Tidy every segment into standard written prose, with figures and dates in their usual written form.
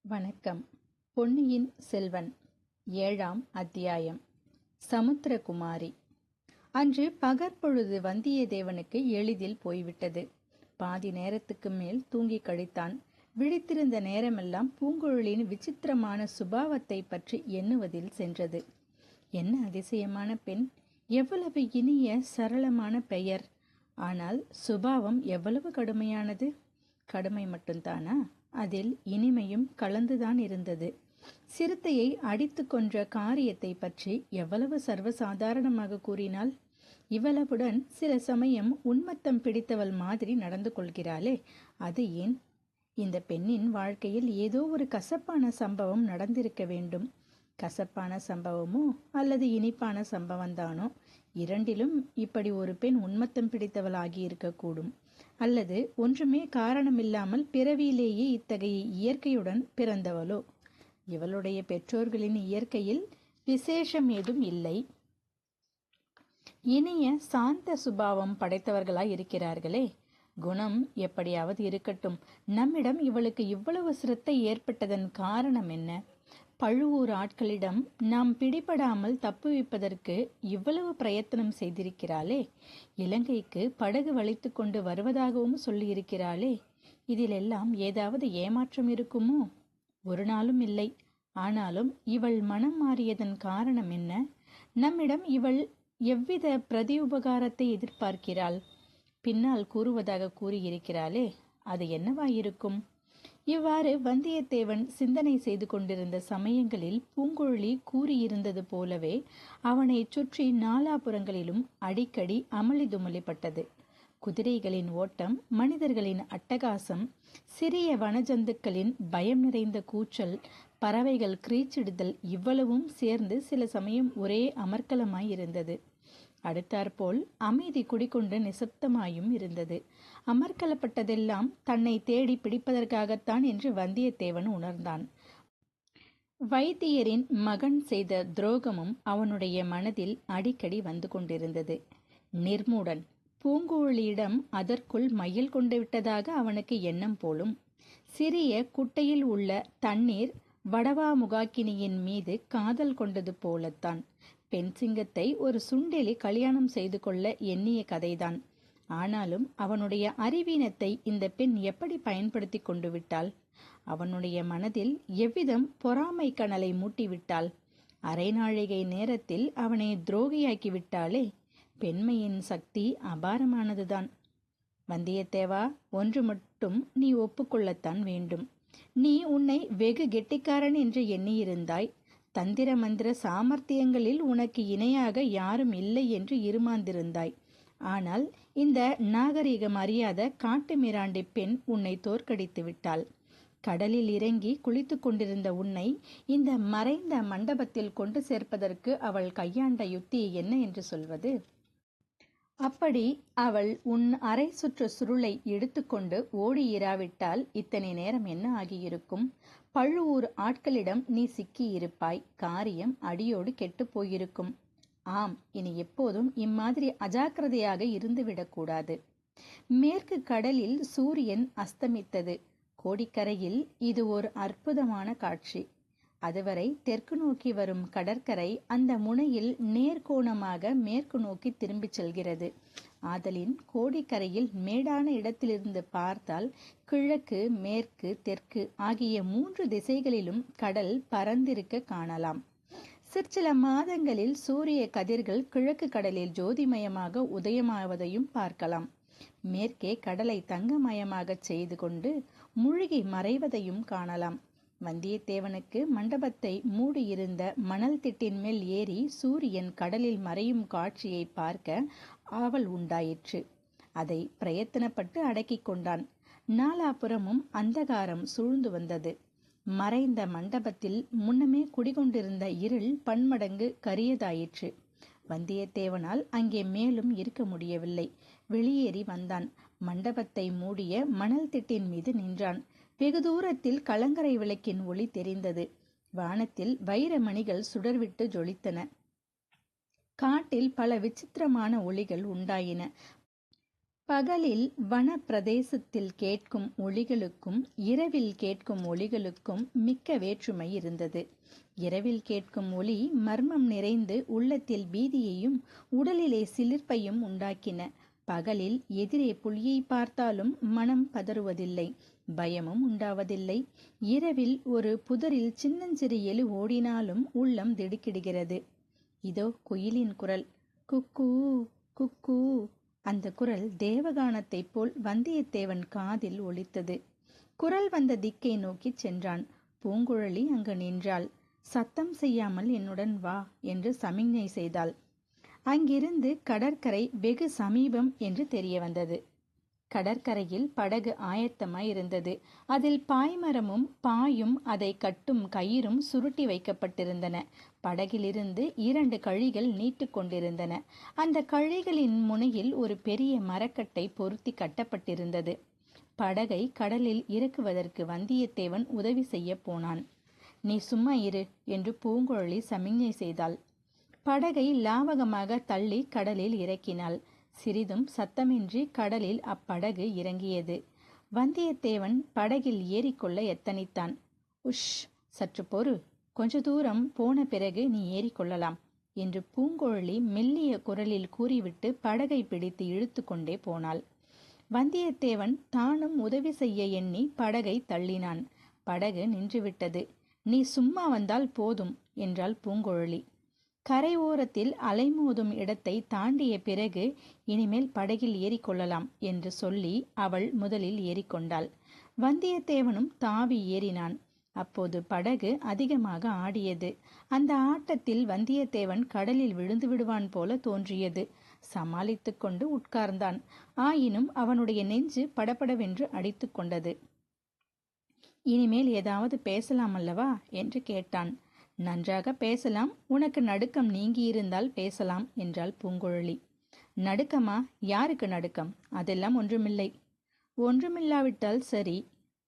வணக்கம். பொன்னியின் செல்வன் 7ஆம் அத்தியாயம். சமுத்திரகுமாரி. அன்று பகற்பொழுது வந்தியத்தேவனுக்கு எளிதில் போய்விட்டது. பாதி நேரத்துக்கு மேல் தூங்கி கழித்தான். விழித்திருந்த நேரமெல்லாம் பூங்குழலியின் விசித்திரமான சுபாவத்தை பற்றி எண்ணுவதில் சென்றது. என்ன அதிசயமான பெண்! எவ்வளவு இனிய சரளமான பெயர்! ஆனால் சுபாவம் எவ்வளவு கடுமையானது! கடுமை மட்டும்தானா? அதில் இனிமையும் கலந்துதான் இருந்தது. சிறுத்தையை அடித்து கொன்ற காரியத்தை பற்றி எவ்வளவு சர்வசாதாரணமாக கூறினாள்! இவ்வளவுடன் சில சமயம் உன்மத்தம் பிடித்தவள் மாதிரி நடந்து கொள்கிறாளே, அது ஏன்? இந்த பெண்ணின் வாழ்க்கையில் ஏதோ ஒரு கசப்பான சம்பவம் நடந்திருக்க வேண்டும். கசப்பான சம்பவமோ அல்லது இனிப்பான சம்பவம்தானோ, இரண்டிலும் இப்படி ஒரு பெண் உன்மத்தம் பிடித்தவள் ஆகியிருக்கக்கூடும். அல்லது ஒன்றுமே காரணமில்லாமல் பிறவியிலேயே இத்தகைய இயற்கையுடன் பிறந்தவளோ. இவளுடைய பெற்றோர்களின் இயற்கையில் விசேஷம் ஏதும் இல்லை. இனிய சாந்த சுபாவம் படைத்தவர்களாய் இருக்கிறார்களே. குணம் எப்படியாவது இருக்கட்டும், நம்மிடம் இவளுக்கு இவ்வளவு சிரத்தை ஏற்பட்டதன் காரணம் என்ன? பழுவூர் ஆட்களிடம் நாம் பிடிபடாமல் தப்புவிப்பதற்கு இவ்வளவு பிரயத்தனம் செய்திருக்கிறாளே. இலங்கைக்கு படகு வளைத்து கொண்டு வருவதாகவும் சொல்லியிருக்கிறாளே. இதிலெல்லாம் ஏதாவது ஏமாற்றம் இருக்குமோ? ஒரு நாளும் இல்லை. ஆனாலும் இவள் மனம் மாறியதன் காரணம் என்ன? நம்மிடம் இவள் எவ்வித பிரதி உபகாரத்தை எதிர்பார்க்கிறாள்? பின்னால் கூறுவதாக கூறியிருக்கிறாளே, அது என்னவாயிருக்கும்? இவ்வாறு வந்தியத்தேவன் சிந்தனை செய்து கொண்டிருந்த சமயங்களில் பூங்குழலி கூறியிருந்தது போலவே அவனை சுற்றி நாலாபுறங்களிலும் அடிக்கடி அமளி துமளிப்பட்டது. குதிரைகளின் ஓட்டம், மனிதர்களின் அட்டகாசம், சிறிய வனஜந்துக்களின் பயம் நிறைந்த கூச்சல், பறவைகள் கிரீச்சிடுதல், இவ்வளவும் சேர்ந்து சில சமயம் ஒரே அமர்க்கலமாயிருந்தது. அடுத்தாற்போல் அமைதி குடிகொண்டு நிசப்தமாயும் இருந்தது. அமர்க்கலப்பட்டதெல்லாம் தன்னை தேடி பிடிப்பதற்காகத்தான் என்று வந்தியத்தேவன் உணர்ந்தான். வைத்தியரின் மகன் செய்த துரோகமும் அவனுடைய மனதில் அடிக்கடி வந்து கொண்டிருந்தது. நிர்மூடன் பூங்குழலியிடம் அதற்குள் மையல் கொண்டு விட்டதாக அவனுக்கு எண்ணம் போலும். சிறிய குட்டையில் உள்ள தண்ணீர் வடவாமுகாக்கினியின் மீது காதல் கொண்டது போலத்தான். பெண் சிங்கத்தை ஒரு சுண்டெலி கல்யாணம் செய்து கொள்ள எண்ணிய கதைதான். ஆனாலும் அவனுடைய அறிவீனத்தை இந்த பெண் எப்படி பயன்படுத்தி கொண்டு விட்டாள்? அவனுடைய மனதில் எவ்விதம் பொறாமை கனலை மூட்டிவிட்டாள்? அரை நாழிகை நேரத்தில் அவனை துரோகியாக்கி விட்டாளே. பெண்மையின் சக்தி அபாரமானதுதான். வந்தியத்தேவா, ஒன்று மட்டும் நீ ஒப்புக்கொள்ளத்தான் வேண்டும். நீ உன்னை வெகு கெட்டிக்காரன் என்று எண்ணியிருந்தாய். தந்திர மந்திர சாமர்த்தியங்களில் உனக்கு இணையாக யாரும் இல்லை என்று இருமாந்திருந்தாய். ஆனால் இந்த நாகரிகம் அறியாத காட்டு மிராண்டி பெண் உன்னை தோற்கடித்து விட்டாள். கடலில் இறங்கி குளித்து கொண்டிருந்த உன்னை இந்த மறைந்த மண்டபத்தில் கொண்டு சேர்ப்பதற்கு அவள் கையாண்ட யுத்தி என்ன என்று சொல்வது? அப்படி அவள் உன் அரை சுற்று சுருளை எடுத்துக்கொண்டு ஓடியிராவிட்டால் இத்தனை நேரம் என்ன ஆகியிருக்கும்? பழுவூர் ஆட்களிடம் நீ சிக்கியிருப்பாய். காரியம் அடியோடு கெட்டு போயிருக்கும். ஆம், இனி எப்போதும் இம்மாதிரி அஜாக்கிரதையாக இருந்துவிடக்கூடாது. மேற்கு கடலில் சூரியன் அஸ்தமித்தது. கோடிக்கரையில் இது ஒரு அற்புதமான காட்சி. அதுவரை தெற்கு நோக்கி வரும் கடற்கரை அந்த முனையில் நேர்கோணமாக மேற்கு நோக்கி திரும்பிச் செல்கிறது. ஆதலின் கோடிக்கரையில் மேடான இடத்திலிருந்து பார்த்தால் கிழக்கு, மேற்கு, தெற்கு ஆகிய 3 திசைகளிலும் கடல் பரந்திருக்க காணலாம். சிற்சில மாதங்களில் சூரிய கதிர்கள் கிழக்கு கடலில் ஜோதிமயமாக உதயமாவதையும் பார்க்கலாம். மேற்கே கடலை தங்கமயமாக செய்து கொண்டு மூழ்கி மறைவதையும் காணலாம். வந்தியத்தேவனுக்கு மண்டபத்தை மூடியிருந்த மணல் திட்டின் மேல் ஏறி சூரியன் கடலில் மறையும் காட்சியை பார்க்க ஆவல் உண்டாயிற்று. அதை பிரயத்தனப்பட்டு அடக்கிக் கொண்டான். நாலாபுறமும் அந்தகாரம் சூழ்ந்து வந்தது. மறைந்த மண்டபத்தில் முன்னமே குடிகொண்டிருந்த இருள் பன்மடங்கு கரியதாயிற்று. வந்தியத்தேவனால் அங்கே மேலும் இருக்க முடியவில்லை. வெளியேறி வந்தான். மண்டபத்தை மூடிய மணல் திட்டின் மீது நின்றான். வெகு தூரத்தில் கலங்கரை விளக்கின் ஒளி தெரிந்தது. வானத்தில் வைரமணிகள் சுடர்விட்டு ஜொலித்தன. காட்டில் பல விசித்திரமான ஒளிகள் உண்டாயின. பகலில் வன பிரதேசத்தில் கேட்கும் ஒலிகளுக்கும் இரவில் கேட்கும் ஒலிகளுக்கும் மிக்க வேற்றுமை இருந்தது. இரவில் கேட்கும் ஒலி மர்மம் நிறைந்து உள்ளத்தில் பீதியையும் உடலிலே சிலிர்ப்பையும் உண்டாக்கின. பகலில் எதிரே புலியை பார்த்தாலும் மனம் பதறுவதில்லை, பயமும் உண்டாவதில்லை. இரவில் ஒரு புதரில் சின்னஞ்சிறு எலி ஓடினாலும் உள்ளம் திடுக்கிடுகிறது. இதோ குயிலின் குரல், குக்கூ குக்கூ. அந்த குரல் தேவகானத்தைப் போல் வந்தியத்தேவன் காதில் ஒலித்தது. குரல் வந்த திக்கை நோக்கி சென்றான். பூங்குழலி அங்கு நின்றாள். சத்தம் செய்யாமல் என்னுடன் வா என்று சமிஞ்ஞை செய்தாள். அங்கிருந்து கடற்கரை வெகு சமீபம் என்று தெரிய வந்தது. கடற்கரையில் படகு ஆயத்தமாய் இருந்தது. அதில் பாய்மரமும் பாயும் அதை கட்டும் கயிறும் சுருட்டி வைக்கப்பட்டிருந்தன. படகிலிருந்து 2 கழிகள் நீட்டு கொண்டிருந்தன. அந்த கழிகளின் முனையில் ஒரு பெரிய மரக்கட்டை பொருத்தி கட்டப்பட்டிருந்தது. படகை கடலில் இறக்குவதற்கு வந்தியத்தேவன் உதவி செய்ய போனான். நீ சும்மா இரு என்று பூங்குழலி சமிஞ்ஞை செய்தாள். படகை லாவகமாக தள்ளி கடலில் இறக்கினாள். சிறிதும் சத்தமின்றி கடலில் அப்படகு இறங்கியது. வந்தியத்தேவன் படகில் ஏறிக்கொள்ள எத்தனித்தான். உஷ், சற்று பொறு, கொஞ்ச தூரம் போன பிறகு நீ ஏறிக்கொள்ளலாம் என்று பூங்குழலி மெல்லிய குரலில் கூறிவிட்டு படகை பிடித்து இழுத்து கொண்டே போனாள். வந்தியத்தேவன் தானும் உதவி செய்ய எண்ணி படகை தள்ளினான். படகு நின்றுவிட்டது. நீ சும்மா வந்தால் போதும் என்றாள் பூங்குழலி. கரை ஓரத்தில் அலைமோதும் இடத்தை தாண்டிய பிறகு இனிமேல் படகில் ஏறிக்கொள்ளலாம் என்று சொல்லி அவள் முதலில் ஏறிக்கொண்டாள். வந்தியத்தேவனும் தாவி ஏறினான். அப்போது படகு அதிகமாக ஆடியது. அந்த ஆட்டத்தில் வந்தியத்தேவன் கடலில் விழுந்து விடுவான் போல தோன்றியது. சமாளித்து கொண்டு உட்கார்ந்தான். ஆயினும் அவனுடைய நெஞ்சு படபடவென்று அடித்து கொண்டது. இனிமேல் ஏதாவது பேசலாம் அல்லவா என்று கேட்டான். நன்றாக பேசலாம், உனக்கு நடுக்கம் நீங்கியிருந்தால் பேசலாம் என்றாள் பூங்குழலி. நடுக்கமா? யாருக்கு நடுக்கம்? அதெல்லாம் ஒன்றுமில்லை. ஒன்றுமில்லாவிட்டால் சரி,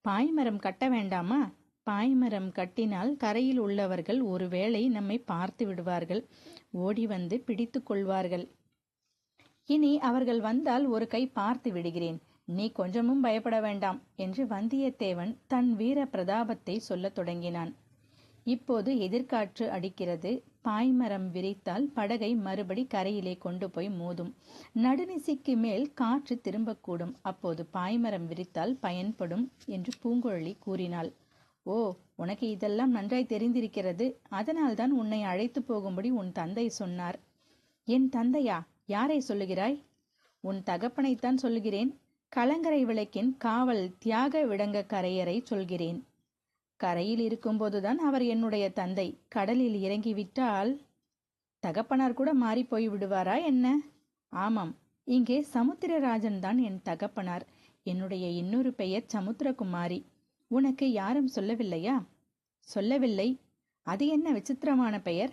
பாய்மரம் கட்ட வேண்டாமா? பாய்மரம் கட்டினால் கரையில் உள்ளவர்கள் ஒருவேளை நம்மை பார்த்து விடுவார்கள், ஓடி வந்து பிடித்து கொள்வார்கள். இனி அவர்கள் வந்தால் ஒரு கை பார்த்து விடுகிறேன், நீ கொஞ்சமும் பயப்பட வேண்டாம் என்று வந்தியத்தேவன் தன் வீர பிரதாபத்தை சொல்லத் தொடங்கினான். இப்போது எதிர்காற்று அடிக்கிறது. பாய்மரம் விரித்தால் படகை மறுபடி கரையிலே கொண்டு போய் மோதும். நடுநிசிக்கு மேல் காற்று திரும்பக்கூடும். அப்போது பாய்மரம் விரித்தால் பயன்படும் என்று பூங்குழலி கூறினாள். ஓ, உனக்கு இதெல்லாம் நன்றாய் தெரிந்திருக்கிறது. அதனால்தான் உன்னை அழைத்து போகும்படி உன் தந்தை சொன்னார். என் தந்தையா? யாரை சொல்லுகிறாய்? உன் தகப்பனைத்தான் சொல்லுகிறேன். கலங்கரை விளக்கின் காவல் தியாக விடங்க கரையரை சொல்கிறேன். கரையில் இருக்கும்போதுதான் அவர் என்னுடைய தந்தை. கடலில் இறங்கிவிட்டால் தகப்பனார் கூட மாறி போய் விடுவாரா என்ன? ஆமாம், இங்கே சமுத்திரராஜன் தான் என் தகப்பனார். என்னுடைய இன்னொரு பெயர் சமுத்திரகுமாரி. உனக்கு யாரும் சொல்லவில்லையா? சொல்லவில்லை. அது என்ன விசித்திரமான பெயர்?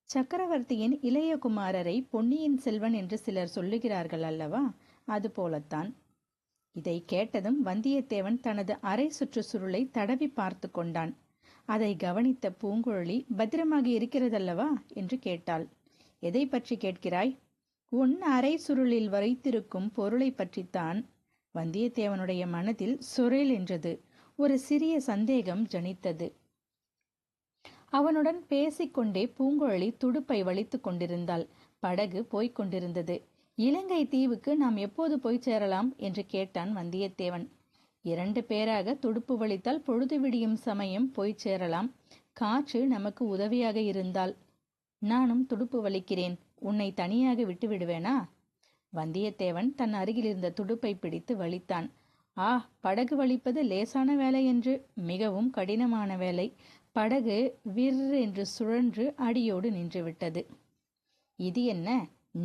சக்கரவர்த்தியின் இளைய குமாரரை பொன்னியின் செல்வன் என்று சிலர் சொல்லுகிறார்கள் அல்லவா? அது போலத்தான். இதை கேட்டதும் வந்தியத்தேவன் தனது அரை சுற்று சுருளை தடவி பார்த்து கொண்டான். அதை கவனித்த பூங்குழலி, பத்திரமாக இருக்கிறதல்லவா என்று கேட்டாள். எதை பற்றி கேட்கிறாய்? உன் அரை சுருளில் வைத்திருக்கும் பொருளை பற்றித்தான். வந்தியத்தேவனுடைய மனதில் சொரேல் என்றது. ஒரு சிறிய சந்தேகம் ஜனித்தது. அவனுடன் பேசிக்கொண்டே பூங்குழலி துடுப்பை வலித்து கொண்டிருந்தாள். படகு போய்க் கொண்டிருந்தது. இலங்கை தீவுக்கு நாம் எப்போது போய் சேரலாம் என்று கேட்டான் வந்தியத்தேவன். 2 பேராக துடுப்பு வலித்தால் பொழுது விடியும் சமயம் போய் சேரலாம். காற்று நமக்கு உதவியாக இருந்தால். நானும் துடுப்பு வலிக்கிறேன். உன்னை தனியாக விட்டு விடுவேனா? வந்தியத்தேவன் தன் அருகில் இருந்த துடுப்பை பிடித்து வலித்தான். ஆ, படகு வலிப்பது லேசான வேலை என்று? மிகவும் கடினமான வேலை. படகு விர் என்று சுழன்று அடியோடு நின்றுவிட்டது. இது என்ன?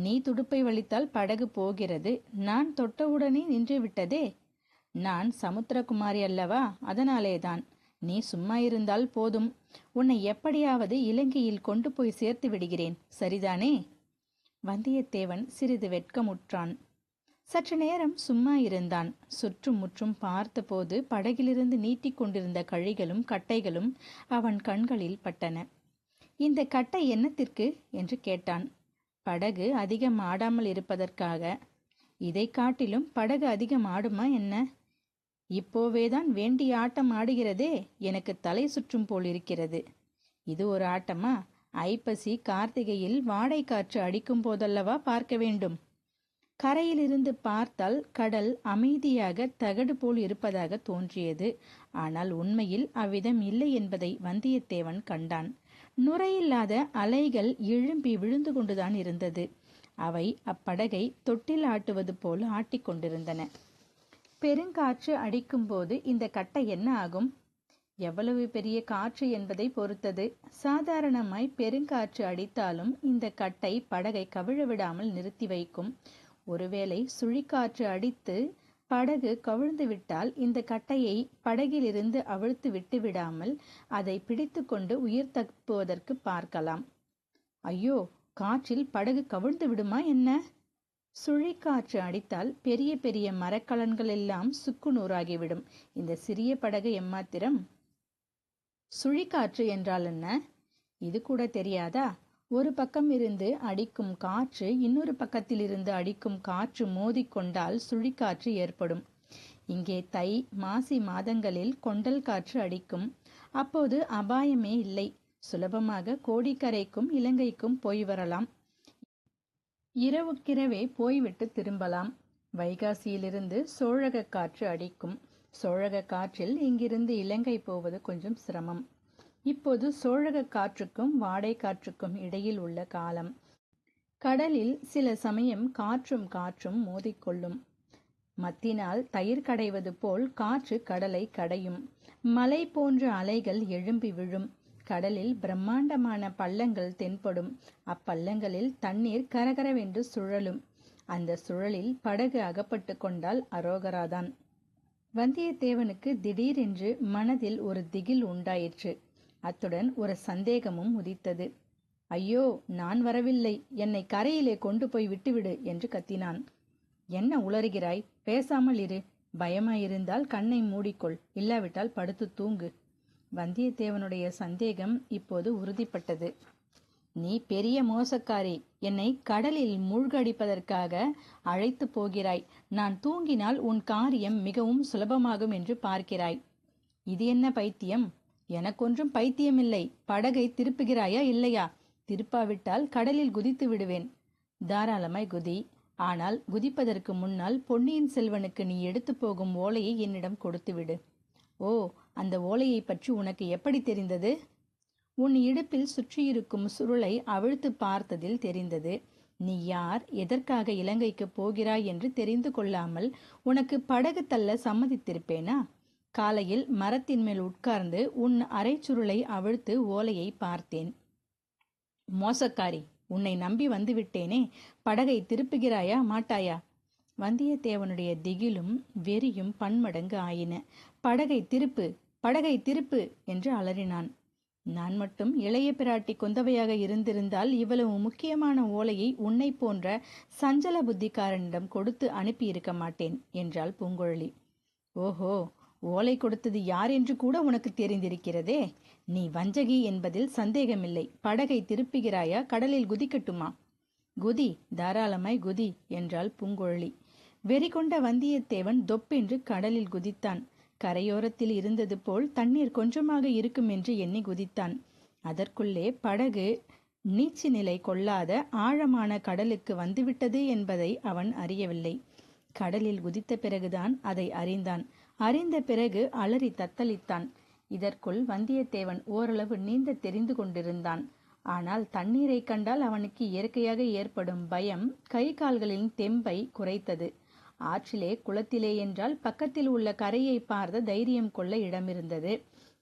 நீ துடுப்பை வலித்தால் படகு போகிறது, நான் தொட்டவுடனே நின்று விட்டதே. நான் சமுத்திரகுமாரி அல்லவா, அதனாலேதான். நீ சும்மா இருந்தால் போதும். உன்னை எப்படியாவது இலங்கையில் கொண்டு போய் சேர்த்து விடுகிறேன், சரிதானே? வந்தியத்தேவன் சிறிது வெட்கமுற்றான். சற்று நேரம் சும்மா இருந்தான். சுற்றும் முற்றும் பார்த்தபோது படகிலிருந்து நீட்டிக் கொண்டிருந்த கழிகளும் கட்டைகளும் அவன் கண்களில் பட்டன. இந்த கட்டை என்னத்திற்கு என்று கேட்டான். படகு அதிகம் ஆடாமல் இருப்பதற்காக. இதை காட்டிலும் படகு அதிகம் ஆடுமா என்ன? இப்போவேதான் வேண்டிய ஆட்டம் ஆடுகிறதே, எனக்கு தலை சுற்றும் போல் இருக்கிறது. இது ஒரு ஆட்டமா? ஐப்பசி கார்த்திகையில் வாடை காற்று அடிக்கும் போதல்லவா பார்க்க வேண்டும். கரையிலிருந்து பார்த்தால் கடல் அமைதியாக தகடு போல் இருப்பதாக தோன்றியது. ஆனால் உண்மையில் அவ்விதம் இல்லை என்பதை வந்தியத்தேவன் கண்டான். நுரையில்லாத அலைகள் எழும்பி விழுந்து கொண்டுதான் இருந்தது. அவை அப்படகை தொட்டில் ஆட்டுவது போல் ஆட்டிக்கொண்டிருந்தன. பெருங்காற்று அடிக்கும்போது இந்த கட்டை என்ன ஆகும்? எவ்வளவு பெரிய காற்று என்பதை பொறுத்தது. சாதாரணமாய் பெருங்காற்று அடித்தாலும் இந்த கட்டை படகை கவிழ விடாமல் நிறுத்தி வைக்கும். ஒருவேளை சுழிக்காற்று அடித்து படகு கவிழ்ந்து விட்டால் இந்த கட்டையை படகிலிருந்து அவிழ்த்து விட்டு விடாமல் அதை பிடித்து கொண்டு உயிர் தப்புவதற்கு பார்க்கலாம். ஐயோ, காற்றில் படகு கவிழ்ந்து விடுமா என்ன? சுழிக்காற்று அடித்தால் பெரிய பெரிய மரக்கலன்கள் எல்லாம் சுக்குநூறாகிவிடும். இந்த சிறிய படகு எம்மாத்திரம்? சுழிக்காற்று என்றால் என்ன? இது கூட தெரியாதா? ஒரு பக்கம் இருந்து அடிக்கும் காற்று இன்னொரு பக்கத்தில் இருந்து அடிக்கும் காற்று மோதிக்கொண்டால் சுழிக்காற்று ஏற்படும். இங்கே தை மாசி மாதங்களில் கொண்டல் காற்று அடிக்கும். அப்போது அபாயமே இல்லை. சுலபமாக கோடிக்கரைக்கும் இலங்கைக்கும் போய் வரலாம். இரவுக்கிரவே போய்விட்டு திரும்பலாம். வைகாசியிலிருந்து சோழக காற்று அடிக்கும். சோழக காற்றில் இங்கிருந்து இலங்கை போவது கொஞ்சம் சிரமம். இப்போது சோழக காற்றுக்கும் வாடை காற்றுக்கும் இடையில் உள்ள காலம். கடலில் சில சமயம் காற்றும் மோதிக்கொள்ளும். மத்தினால் தயிர் கடைவது போல் காற்று கடலை கடையும். மலை போன்ற அலைகள் எழும்பி விழும். கடலில் பிரம்மாண்டமான பள்ளங்கள் தென்படும். அப்பள்ளங்களில் தண்ணீர் கரகரவென்று சுழலும். அந்த சுழலில் படகு அகப்பட்டு கொண்டால் அரோகராதான். வந்தியத்தேவனுக்கு திடீரென்று மனதில் ஒரு திகில் உண்டாயிற்று. அத்துடன் ஒரு சந்தேகமும் உதித்தது. ஐயோ, நான் வரவில்லை, என்னை கரையிலே கொண்டு போய் விட்டுவிடு என்று கத்தினான். என்ன உளறுகிறாய்? பேசாமல் இரு. பயமாயிருந்தால் கண்ணை மூடிக்கொள், இல்லாவிட்டால் படுத்து தூங்கு. வந்தியத்தேவனுடைய சந்தேகம் இப்போது உறுதிப்பட்டது. நீ பெரிய மோசக்காரி. என்னை கடலில் மூழ்கடிப்பதற்காக அழைத்து போகிறாய். நான் தூங்கினால் உன் காரியம் மிகவும் சுலபமாகும் என்று பார்க்கிறாய். இது என்ன பைத்தியம்? எனக்கொன்றும் பைத்தியமில்லை. படகை திருப்புகிறாயா இல்லையா? திருப்பாவிட்டால் கடலில் குதித்து விடுவேன். தாராளமாய் குதி. ஆனால் குதிப்பதற்கு முன்னால் பொன்னியின் செல்வனுக்கு நீ எடுத்து போகும் ஓலையை என்னிடம் கொடுத்துவிடு. ஓ, அந்த ஓலையை பற்றி உனக்கு எப்படி தெரிந்தது? உன் இடுப்பில் சுற்றியிருக்கும் சுருளை அவிழ்த்து பார்த்ததில் தெரிந்தது. நீ யார், எதற்காக இலங்கைக்கு போகிறாய் என்று தெரிந்து கொள்ளாமல் உனக்கு படகு தள்ள சம்மதித்திருப்பேனா? காலையில் மரத்தின் மேல் உட்கார்ந்து உன் அரைச்சுருளை அவிழ்த்து ஓலையை பார்த்தேன். மோசக்காரி, உன்னை நம்பி வந்துவிட்டேனே. படகை திருப்புகிறாயா மாட்டாயா? வந்தியத்தேவனுடைய திகிலும் வெறியும் பன்மடங்கு ஆயின. படகை திருப்பு, படகை திருப்பு என்று அலறினான். நான் மட்டும் இளைய பிராட்டி குந்தவையாக இருந்திருந்தால் இவ்வளவு முக்கியமான ஓலையை உன்னை போன்ற சஞ்சல புத்திக்காரனிடம் கொடுத்து அனுப்பியிருக்க மாட்டேன் என்றாள் பூங்குழலி. ஓஹோ, ஓலை கொடுத்தது யார் என்று கூட உனக்கு தெரிந்திருக்கிறதே. நீ வஞ்சகி என்பதில் சந்தேகமில்லை. படகை திருப்புகிறாயா, கடலில் குதிக்கட்டுமா? குதி, தாராளமாய் குதி என்றாள் பூங்குழலி. வெறி கொண்ட வந்தியத்தேவன் தொப்பென்று கடலில் குதித்தான். கரையோரத்தில் இருந்தது போல் தண்ணீர் கொஞ்சமாக இருக்கும் என்று எண்ணி குதித்தான். அதற்குள்ளே படகு நீச்சு நிலை கொள்ளாத ஆழமான கடலுக்கு வந்துவிட்டது என்பதை அவன் அறியவில்லை. கடலில் குதித்த பிறகுதான் அதை அறிந்தான். அறிந்த பிறகு அலறி தத்தளித்தான். இதற்குள் வந்தியத்தேவன் ஓரளவு நீந்த தெரிந்து கொண்டிருந்தான். ஆனால் தண்ணீரை கண்டால் அவனுக்கு இயற்கையாக ஏற்படும் பயம் கை கால்களின் தெம்பை குறைத்தது. ஆற்றிலே குளத்திலே என்றால் பக்கத்தில் உள்ள கரையை பார்த்த தைரியம் கொள்ள இடமிருந்தது.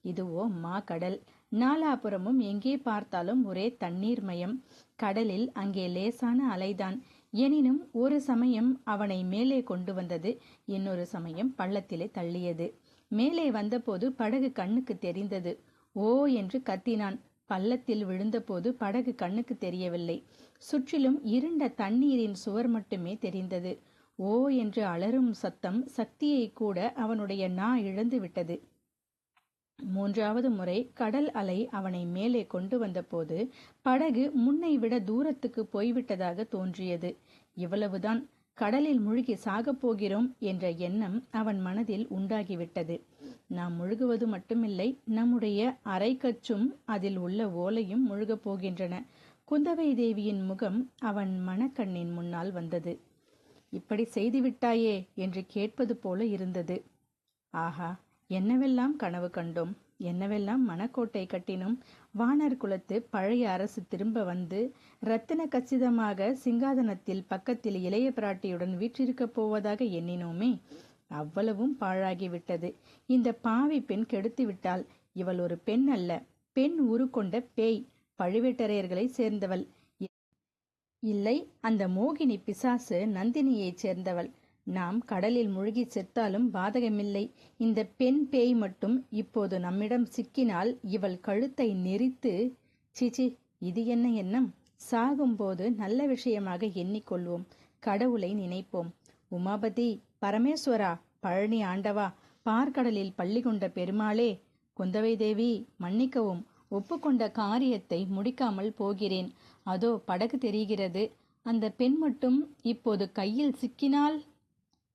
இதுவோ மா கடல். நாலாபுறமும் எங்கே பார்த்தாலும் ஒரே தண்ணீர் மயம். கடலில் அங்கே லேசான அலைதான். எனினும் ஒரு சமயம் அவனை மேலே கொண்டு வந்தது, இன்னொரு சமயம் பள்ளத்திலே தள்ளியது. மேலே வந்தபோது படகு கண்ணுக்கு தெரிந்தது. ஓ என்று கத்தினான். பள்ளத்தில் விழுந்தபோது படகு கண்ணுக்கு தெரியவில்லை. சுற்றிலும் இருண்ட தண்ணீரின் சுவர் மட்டுமே தெரிந்தது. ஓ என்று அலறும் சத்தம் சக்தியை கூட அவனுடைய நா இழந்து விட்டது. மூன்றாவது முறை கடல் அலை அவனை மேலே கொண்டு வந்தபோது படகு முன்னை விட தூரத்துக்கு போய்விட்டதாக தோன்றியது. இவ்வளவுதான். கடலில் முழுகி சாகப் போகிறோம் என்ற எண்ணம் அவன் மனதில் உண்டாகிவிட்டது. நாம் முழுகுவது மட்டுமில்லை, நம்முடைய அரைக்கச்சும் அதில் உள்ள ஓலையும் முழுகப் போகின்றன. குந்தவை தேவியின் முகம் அவன் மனக்கண்ணின் முன்னால் வந்தது. இப்படி செய்துவிட்டாயே என்று கேட்பது போல இருந்தது. ஆஹா, என்னவெல்லாம் கனவு கண்டோம், என்னவெல்லாம் மனக்கோட்டை கட்டினோம். வானர் குலத்து பழைய அரசு திரும்ப வந்து இரத்தின கச்சிதமாக சிங்காதனத்தில் பக்கத்தில் இளைய பிராட்டியுடன் வீற்றிருக்கப் போவதாக எண்ணினோமே, அவ்வளவும் பாழாகிவிட்டது. இந்த பாவி பெண் கெடுத்து விட்டாள். இவள் ஒரு பெண் அல்ல, பெண் உருக்கொண்ட பேய், பழுவேட்டரையர்களை சேர்ந்தவள். இல்லை, அந்த மோகினி பிசாசு நந்தினியைச் சேர்ந்தவள். நாம் கடலில் முழுகி செத்தாலும் பாதகமில்லை. இந்த பெண் பேய் மட்டும் இப்போது நம்மிடம் சிக்கினால் இவள் கழுத்தை நெரித்து... சிச்சி, இது என்ன எண்ணம்? சாகும்போது நல்ல விஷயமாக எண்ணிக்கொள்வோம், கடவுளை நினைப்போம். உமாபதி, பரமேஸ்வரா, பழனி ஆண்டவா, பார்க்கடலில் பள்ளி கொண்ட பெருமாளே, குந்தவை தேவி மன்னிக்கவும், ஒப்புக்கொண்ட காரியத்தை முடிக்காமல் போகிறேன். அதோ படகு தெரிகிறது. அந்த பெண் மட்டும் இப்போது கையில் சிக்கினால்...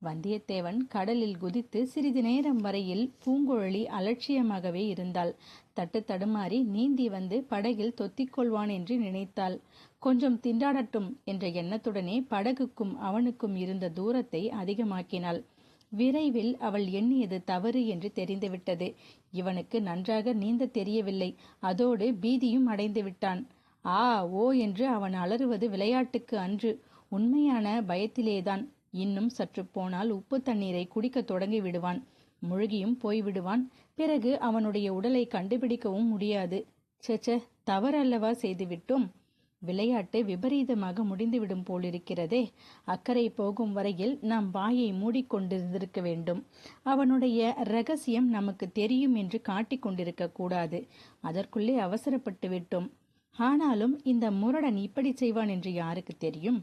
வந்தியத்தேவன் கடலில் குதித்து சிறிது நேரம் வரையில் பூங்குழலி அலட்சியமாகவே இருந்தாள். தட்டு தடுமாறி நீந்தி வந்து படகில் தொத்திக்கொள்வான் என்று நினைத்தாள். கொஞ்சம் திண்டாடட்டும் என்ற எண்ணத்துடனே படகுக்கும் அவனுக்கும் இருந்த தூரத்தை அதிகமாக்கினாள். விரைவில் அவள் எண்ணியது தவறு என்று தெரிந்துவிட்டது. இவனுக்கு நன்றாக நீந்த தெரியவில்லை, அதோடு பீதியும் அடைந்து விட்டான். ஆ ஓ என்று அவன் அலறுவது விளையாட்டுக்கு அன்று, உண்மையான பயத்திலேதான். இன்னும் சற்று போனால் உப்பு தண்ணீரை குடிக்க தொடங்கி விடுவான், முழுகியும் போய்விடுவான். பிறகு அவனுடைய உடலை கண்டுபிடிக்கவும் முடியாது. சேச்ச, தவறல்லவா செய்துவிட்டோம். விளையாட்டு விபரீதமாக முடிந்துவிடும் போலிருக்கிறதே. அக்கறை போகும் வரையில் நாம் வாயை மூடிக்கொண்டிருந்திருக்க வேண்டும். அவனுடைய இரகசியம் நமக்கு தெரியும் என்று காட்டிக் கொண்டிருக்க கூடாது. அதற்குள்ளே அவசரப்பட்டு விட்டோம். ஆனாலும் இந்த முரடன் இப்படி செய்வான் என்று யாருக்கு தெரியும்?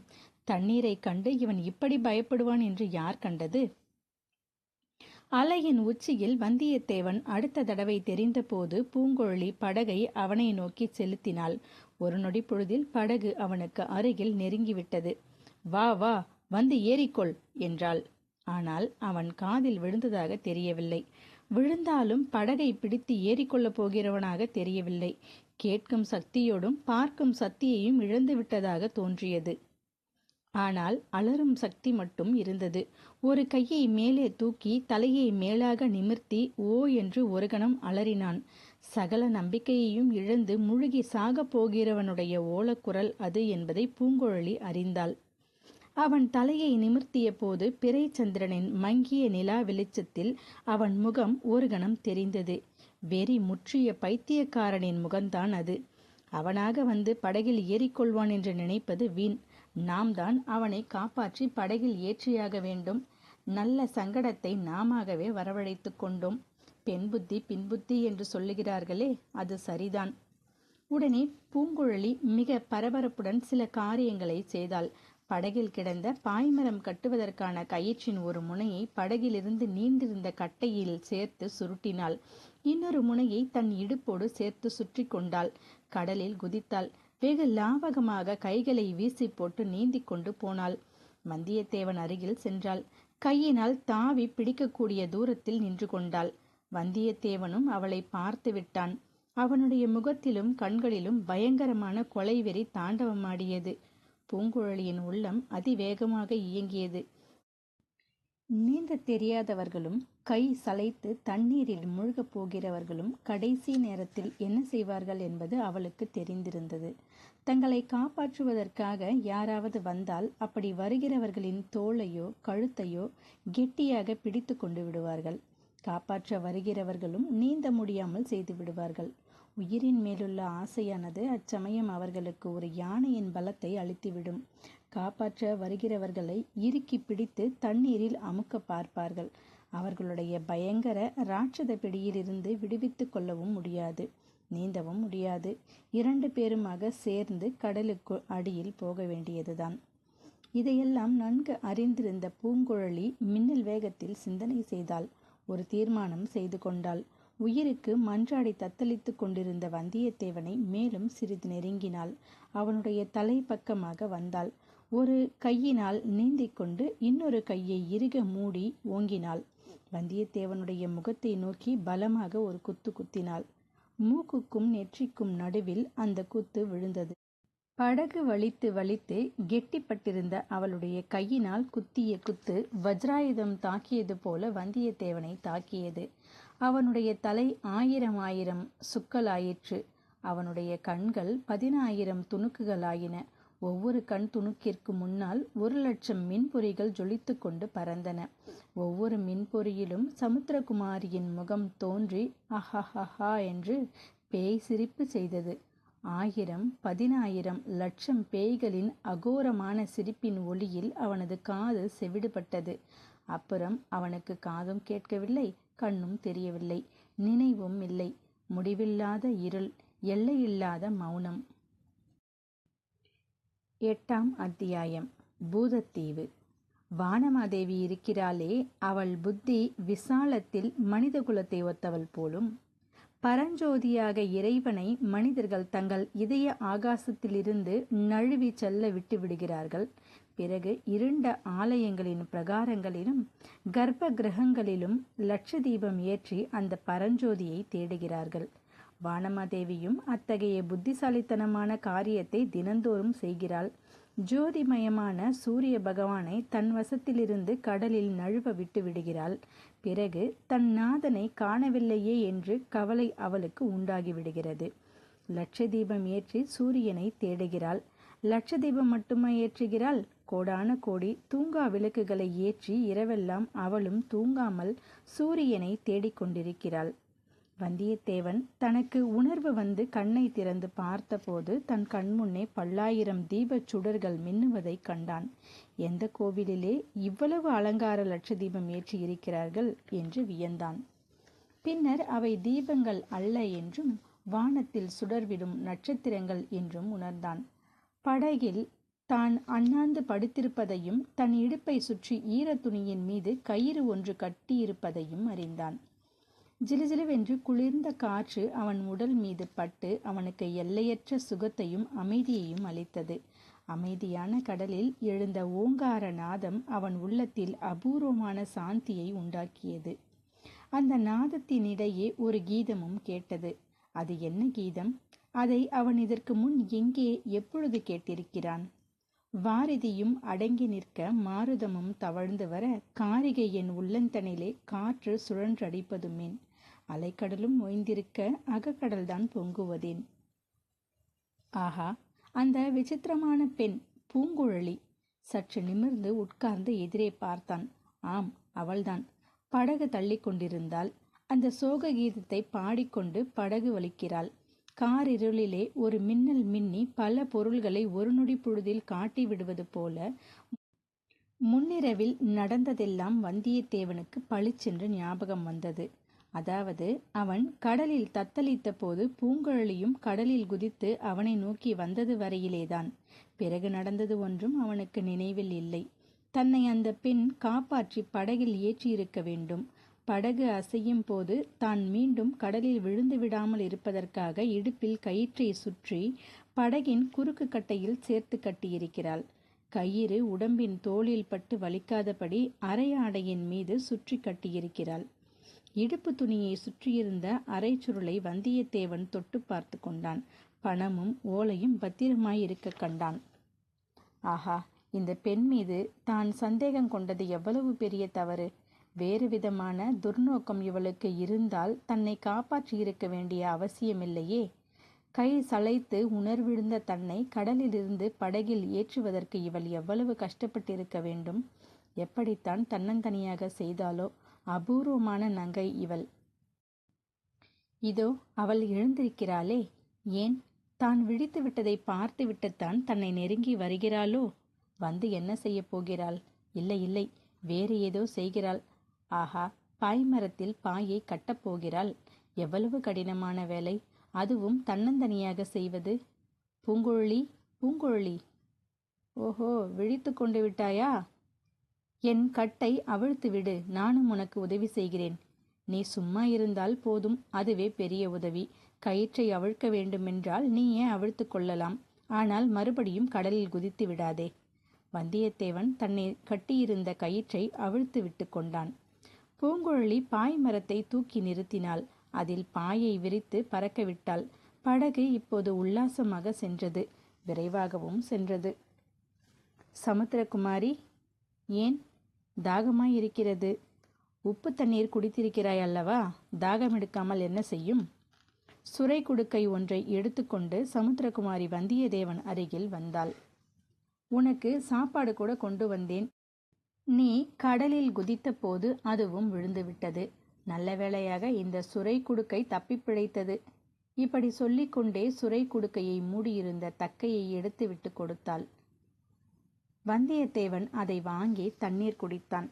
தண்ணீரை கண்டு இவன் இப்படி பயப்படுவான் என்று யார் கண்டது? அலையின் உச்சியில் வந்தியத்தேவன் அடுத்த தடவை தெரிந்தபோது பூங்குழலி படகை அவனை நோக்கி செலுத்தினாள். ஒரு நொடி பொழுதில் படகு அவனுக்கு அருகில் நெருங்கிவிட்டது. வா வா, வந்து ஏறிக்கொள் என்றாள். ஆனால் அவன் காதில் விழுந்ததாக தெரியவில்லை. விழுந்தாலும் படகை பிடித்து ஏறிக்கொள்ளப் போகிறவனாக தெரியவில்லை. கேட்கும் சக்தியோடும் பார்க்கும் சக்தியையும் இழந்து விட்டதாக தோன்றியது. ஆனால் அலறும் சக்தி மட்டும் இருந்தது. ஒரு கையை மேலே தூக்கி தலையை மேலாக நிமிர்த்தி ஓ என்று ஒரு கணம் அலறினான். சகல நம்பிக்கையையும் இழந்து முழுகி சாகப் போகிறவனுடைய ஓலக்குரல் அது என்பதை பூங்குழலி அறிந்தாள். அவன் தலையை நிமிர்த்திய போது பிறைச்சந்திரனின் மங்கிய நிலா வெளிச்சத்தில் அவன் முகம் ஒரு கணம் தெரிந்தது. வெறி முற்றிய பைத்தியக்காரனின் முகம்தான் அது. அவனாக வந்து படகில் ஏறிக்கொள்வான் என்று நினைப்பது வீண். நாம் தான் அவனை காப்பாற்றி படகில் ஏற்றியாக வேண்டும். நல்ல சங்கடத்தை நாமாகவே வரவழைத்து கொண்டோம். பெண் புத்தி பின்புத்தி என்று சொல்லுகிறார்களே, அது சரிதான். உடனே பூங்குழலி மிக பரபரப்புடன் சில காரியங்களை செய்தாள். படகில் கிடந்த பாய்மரம் கட்டுவதற்கான கயிற்றின் ஒரு முனையை படகிலிருந்து நீண்டிருந்த கட்டையில் சேர்த்து சுருட்டினாள். இன்னொரு முனையை தன் இடுப்போடு சேர்த்து சுற்றி கொண்டாள். கடலில் குதித்தாள். வெகு லாவகமாக கைகளை வீசி போட்டு நீந்தி கொண்டு போனாள். வந்தியத்தேவன் அருகில் சென்றாள். கையினால் தாவி பிடிக்கக்கூடிய தூரத்தில் நின்று கொண்டாள். வந்தியத்தேவனும் அவளை பார்த்து விட்டான். அவனுடைய முகத்திலும் கண்களிலும் பயங்கரமான கொலைவெறி தாண்டவமாடியது. பூங்குழலியின் உள்ளம் அதிவேகமாக இயங்கியது. நீந்த தெரியாதவர்களும் கை சளைத்து தண்ணீரில் மூழ்கப் போகிறவர்களும் கடைசி நேரத்தில் என்ன செய்வார்கள் என்பது அவளுக்கு தெரிந்திருந்தது. தங்களை காப்பாற்றுவதற்காக யாராவது வந்தால் அப்படி வருகிறவர்களின் தோளையோ கழுத்தையோ கெட்டியாக பிடித்து கொண்டு விடுவார்கள். காப்பாற்ற வருகிறவர்களும் நீந்த முடியாமல் செய்து விடுவார்கள். உயிரின் மேலுள்ள ஆசையானது அச்சமயம் அவர்களுக்கு ஒரு யானையின் பலத்தை அளித்துவிடும். காப்பாற்ற வருகிறவர்களை இறுக்கி பிடித்து தண்ணீரில் அமுக்க பார்ப்பார்கள். அவர்களுடைய பயங்கர ராட்சத பிடியிலிருந்து விடுவித்து கொள்ளவும் முடியாது, நீந்தவும் முடியாது. 2 பேருமாக சேர்ந்து கடலுக்கு அடியில் போக வேண்டியதுதான். இதையெல்லாம் நன்கு அறிந்திருந்த பூங்குழலி மின்னல் வேகத்தில் சிந்தனை செய்தாள். ஒரு தீர்மானம் செய்து கொண்டாள். உயிருக்கு மன்றாடி தத்தளித்து கொண்டிருந்த வந்தியத்தேவனை மேலும் சிறிது நெருங்கினாள். அவனுடைய தலை பக்கமாக வந்தாள். ஒரு கையினால் நீந்திக் கொண்டு இன்னொரு கையை இறுக மூடி ஓங்கினாள். வந்தியத்தேவனுடைய முகத்தை நோக்கி பலமாக ஒரு குத்து குத்தினாள். மூக்குக்கும் நெற்றிக்கும் நடுவில் அந்த குத்து விழுந்தது. படகு வலித்து வலித்து கெட்டிப்பட்டிருந்த அவளுடைய கையினால் குத்திய குத்து வஜ்ராயுதம் தாக்கியது போல வந்தியத்தேவனை தாக்கியது. அவனுடைய தலை 1000 சுக்கலாயிற்று. அவனுடைய கண்கள் 10,000 துணுக்குகளாயின. ஒவ்வொரு கண் துணுக்கிற்கு முன்னால் 1,00,000 மின்பொறிகள் ஜொலித்து கொண்டு பறந்தன. ஒவ்வொரு மின்பொறியிலும் சமுத்திரகுமாரியின் முகம் தோன்றி அஹஹஹா என்று பேய் சிரிப்பு செய்தது. 1000, 10,000, லட்சம் பேய்களின் அகோரமான சிரிப்பின் ஒலியில் அவனது காது செவிடுபட்டது. அப்புறம் அவனுக்கு காதும் கேட்கவில்லை, கண்ணும் தெரியவில்லை, நினைவும் இல்லை. முடிவில்லாத இருள், எல்லையில்லாத மௌனம். 8ஆம் அத்தியாயம். பூதத்தீவு. வானமாதேவி இருக்கிறாளே, அவள் புத்தி விசாலத்தில் மனித குலத்தை ஒத்தவள் போலும். பரஞ்சோதியாக இறைவனை மனிதர்கள் தங்கள் இதய ஆகாசத்திலிருந்து நழுவி செல்ல விட்டு விடுகிறார்கள். பிறகு இருண்ட ஆலயங்களின் பிரகாரங்களிலும் கர்ப்ப கிரகங்களிலும் லட்சதீபம் ஏற்றி அந்த பரஞ்சோதியை தேடுகிறார்கள். வானமாதேவியும் அத்தகைய புத்திசாலித்தனமான காரியத்தை தினந்தோறும் செய்கிறாள். ஜோதிமயமான சூரிய பகவானை தன் வசத்திலிருந்து கடலில் நழுவ விட்டு விடுகிறாள். பிறகு தன் நாதனை காணவில்லையே என்று கவலை அவளுக்கு உண்டாகிவிடுகிறது. லட்சதீபம் ஏற்றி சூரியனை தேடுகிறாள். லட்சதீபம் மட்டுமா ஏற்றுகிறாள்? கோடான கோடி தூங்கா விளக்குகளை ஏற்றி இரவெல்லாம் அவளும் தூங்காமல் சூரியனை தேடிக்கொண்டிருக்கிறாள். வந்தியத்தேவன் தனக்கு உணர்வு வந்து கண்ணை திறந்து பார்த்தபோது தன் கண்முன்னே 10,000 தீபச் சுடர்கள் மின்னுவதை கண்டான். எந்த கோவிலிலே இவ்வளவு அலங்கார லட்சதீபம் ஏற்றி இருக்கிறார்கள் என்று வியந்தான். பின்னர் அவை தீபங்கள் அல்ல என்றும் வானத்தில் சுடர்விடும் நட்சத்திரங்கள் என்றும் உணர்ந்தான். படகில் தான் அண்ணாந்து படுத்திருப்பதையும் தன் இடுப்பை சுற்றி ஈரத்துணியின் மீது கயிறு ஒன்று கட்டியிருப்பதையும் அறிந்தான். ஜிலுஜிலுவென்று குளிர்ந்த காற்று அவன் உடல் மீது பட்டு அவனுக்கு எல்லையற்ற சுகத்தையும் அமைதியையும் அளித்தது. அமைதியான கடலில் எழுந்த ஓங்கார நாதம் அவன் உள்ளத்தில் அபூர்வமான சாந்தியை உண்டாக்கியது. அந்த நாதத்தினிடையே ஒரு கீதமும் கேட்டது. அது என்ன கீதம்? அதை அவன் இதற்கு முன் எங்கே எப்பொழுது கேட்டிருக்கிறான்? வாரிதியும் அடங்கி நிற்க மாருதமும் தவழ்ந்து வர காரிகை என் உள்ளந்தனிலே காற்று சுழன்றடிப்பதுமேன். அலைக்கடலும் ஓய்ந்திருக்க அகக்கடல்தான் பொங்குவதேன். ஆஹா, அந்த விசித்திரமான பெண் பூங்குழலி! சற்று நிமிர்ந்து உட்கார்ந்து எதிரே பார்த்தான். ஆம், அவள்தான். படகு தள்ளி கொண்டிருந்தாள். அந்த சோக கீதத்தை பாடிக்கொண்டு படகு வலிக்கிறாள். காரிருளிலே ஒரு மின்னல் மின்னி பல பொருள்களை ஒரு நொடி பொழுதில் காட்டி விடுவது போல முன்னிரவில் நடந்ததெல்லாம் வந்தியத்தேவனுக்கு பளிச்சென்று ஞாபகம் வந்தது. அதாவது, அவன் கடலில் தத்தளித்த போது பூங்குழலியும் கடலில் குதித்து அவனை நோக்கி வந்தது வரையிலேதான். பிறகு நடந்தது ஒன்றும் அவனுக்கு நினைவில் இல்லை. தன்னை அந்த பெண் காப்பாற்றி படகில் ஏற்றியிருக்க வேண்டும். படகு அசையும் போது தான் மீண்டும் கடலில் விழுந்து விடாமல் இருப்பதற்காக இடுப்பில் கயிற்றை சுற்றி படகின் குறுக்கு கட்டையில் சேர்த்து கட்டியிருக்கிறாள். கயிறு உடம்பின் தோளில் பட்டு வலிக்காதபடி அரையாடையின் மீது சுற்றி கட்டியிருக்கிறாள். இடுப்பு துணியை சுற்றியிருந்த அரை சுருளை வந்தியத்தேவன் தொட்டு பார்த்து கொண்டான். பணமும் ஓலையும் பத்திரமாய் இருக்க கண்டான். ஆஹா, இந்த பெண் மீது தான் சந்தேகம் கொண்டது எவ்வளவு பெரிய தவறு! வேறு விதமான துர்நோக்கம் இவளுக்கு இருந்தால் தன்னை காப்பாற்றியிருக்க வேண்டிய அவசியமில்லையே. கை சளைத்து உணர்விழுந்த தன்னை கடலிலிருந்து படகில் ஏற்றுவதற்கு இவள் எவ்வளவு கஷ்டப்பட்டிருக்க வேண்டும்! எப்படித்தான் தன்னந்தனியாக செய்தாலோ! அபூர்வமான நங்கை இவள். இதோ அவள் எழுந்திருக்கிறாளே. ஏன், தான் விழித்து விட்டதை பார்த்து விட்டுத்தான் தன்னை நெருங்கி வருகிறாளோ? வந்து என்ன செய்ய போகிறாள்? இல்லை இல்லை, வேறு ஏதோ செய்கிறாள். ஆஹா, பாய்மரத்தில் பாயை கட்டப்போகிறாள். எவ்வளவு கடினமான வேலை! அதுவும் தன்னந்தனியாக செய்வது. பூங்குழலி, பூங்குழலி! ஓஹோ, விழித்து கொண்டு விட்டாயா? என் கட்டை அவிழ்த்து விடு, நானும் உனக்கு உதவி செய்கிறேன். நீ சும்மா இருந்தால் போதும், அதுவே பெரிய உதவி. கயிற்றை அவிழ்க்க வேண்டுமென்றால் நீயே அவிழ்த்து கொள்ளலாம். ஆனால் மறுபடியும் கடலில் குதித்து விடாதே. வந்தியத்தேவன் தன்னை கட்டியிருந்த கயிற்றை அவிழ்த்து விட்டு கொண்டான். பூங்குழலி பாய் மரத்தை தூக்கி நிறுத்தினாள். அதில் பாயை விரித்து பறக்க விட்டாள். படகு இப்போது உல்லாசமாக சென்றது, விரைவாகவும் சென்றது. சமுத்திரகுமாரி, ஏன் தாகமாய் இருக்கிறது? உப்பு தண்ணீர் குடித்திருக்கிறாய் அல்லவா? தாகம் எடுக்காமல் என்ன செய்யும்? சுரை குடுக்கை ஒன்றை எடுத்துக்கொண்டு சமுத்திரகுமாரி வந்தியத்தேவன் அருகில் வந்தாள். உனக்கு சாப்பாடு கூட கொண்டு வந்தேன். நீ கடலில் குதித்த போது அதுவும் விழுந்துவிட்டது. நல்ல வேளையாக இந்த சுரை குடுக்கை தப்பி பிழைத்தது. இப்படி சொல்லிக்கொண்டே சுரை குடுக்கையை மூடியிருந்த தக்கையை எடுத்து விட்டு கொடுத்தாள். வந்தியத்தேவன் அதை வாங்கி தண்ணீர் குடித்தான்.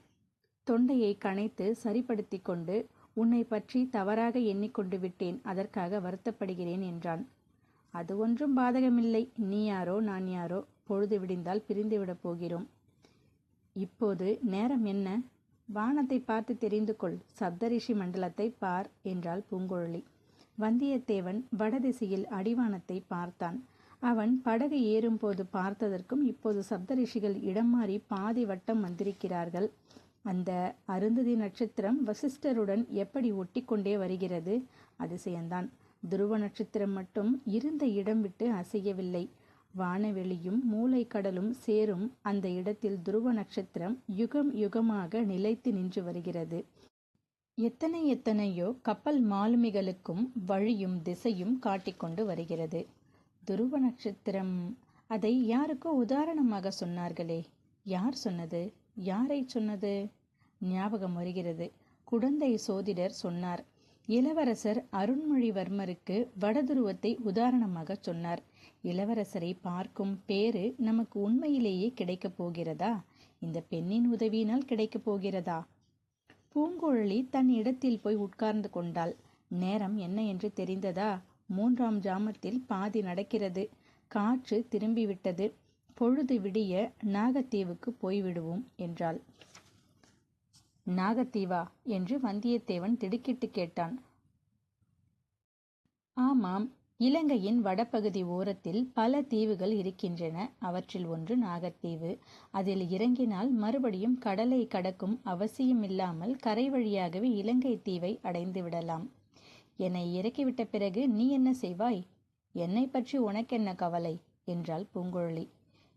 தொண்டையை கனைத்து சரிப்படுத்தி கொண்டு, உன்னை பற்றி தவறாக எண்ணிக்கொண்டு விட்டேன், அதற்காக வருத்தப்படுகிறேன் என்றான். அது ஒன்றும் பாதகமில்லை. நீ யாரோ நான் யாரோ, பொழுது விடிந்தால் பிரிந்துவிடப் போகிறோம். இப்போது நேரம் என்ன? வானத்தை பார்த்து தெரிந்து கொள். சப்தரிஷி மண்டலத்தை பார் என்றாள் பூங்குழலி. வந்தியத்தேவன் வடதிசையில் அடிவானத்தை பார்த்தான். அவன் படகு ஏறும்போது பார்த்ததற்கும் இப்போது சப்தரிஷிகள் இடம் மாறி பாதி வட்டம் வந்திருக்கிறார்கள். அந்த அருந்ததி நட்சத்திரம் வசிஷ்டருடன் எப்படி ஒட்டி கொண்டே வருகிறது! அதிசயந்தான். துருவ நட்சத்திரம் மட்டும் இருந்த இடம் விட்டு அசையவில்லை. வானவெளியும் மூளைக்கடலும் சேரும் அந்த இடத்தில் துருவ நட்சத்திரம் யுகம் யுகமாக நிலைத்து நின்று வருகிறது. எத்தனையோ கப்பல் மாலுமிகளுக்கும் வழியும் திசையும் காட்டிக்கொண்டு வருகிறது. துருவ நட்சத்திரம், அதை யாருக்கோ உதாரணமாக சொன்னார்களே, யார் சொன்னது? யாரை சொன்னது? ஞாபகம் வருகிறது. குடந்தை சோதிடர் சொன்னார். இளவரசர் அருண்மொழிவர்மருக்கு வடதுருவத்தை உதாரணமாக சொன்னார். இளவரசரை பார்க்கும் பேரு நமக்கு உண்மையிலேயே கிடைக்கப் போகிறதா? இந்த பெண்ணின் உதவியினால் கிடைக்கப் போகிறதா? பூங்குழலி தன் இடத்தில் போய் உட்கார்ந்து கொண்டாள். நேரம் என்ன என்று தெரிந்ததா? 3ஆம் ஜாமத்தில் பாதி நடக்கிறது. காற்று திரும்பிவிட்டது. பொழுது விடிய நாகத்தீவுக்கு போய்விடுவோம் என்றாள். நாகத்தீவா என்று வந்தியத்தேவன் திடுக்கிட்டு கேட்டான். ஆமாம், இலங்கையின் வடபகுதி ஓரத்தில் பல தீவுகள் இருக்கின்றன. அவற்றில் ஒன்று நாகத்தீவு. அதில் இறங்கினால் மறுபடியும் கடலை கடக்கும் அவசியமில்லாமல் கரை வழியாகவே இலங்கை தீவை அடைந்து விடலாம். என்னை இறக்கிவிட்ட பிறகு நீ என்ன செய்வாய்? என்னை பற்றி உனக்கென்ன கவலை என்றாள் பூங்குழலி.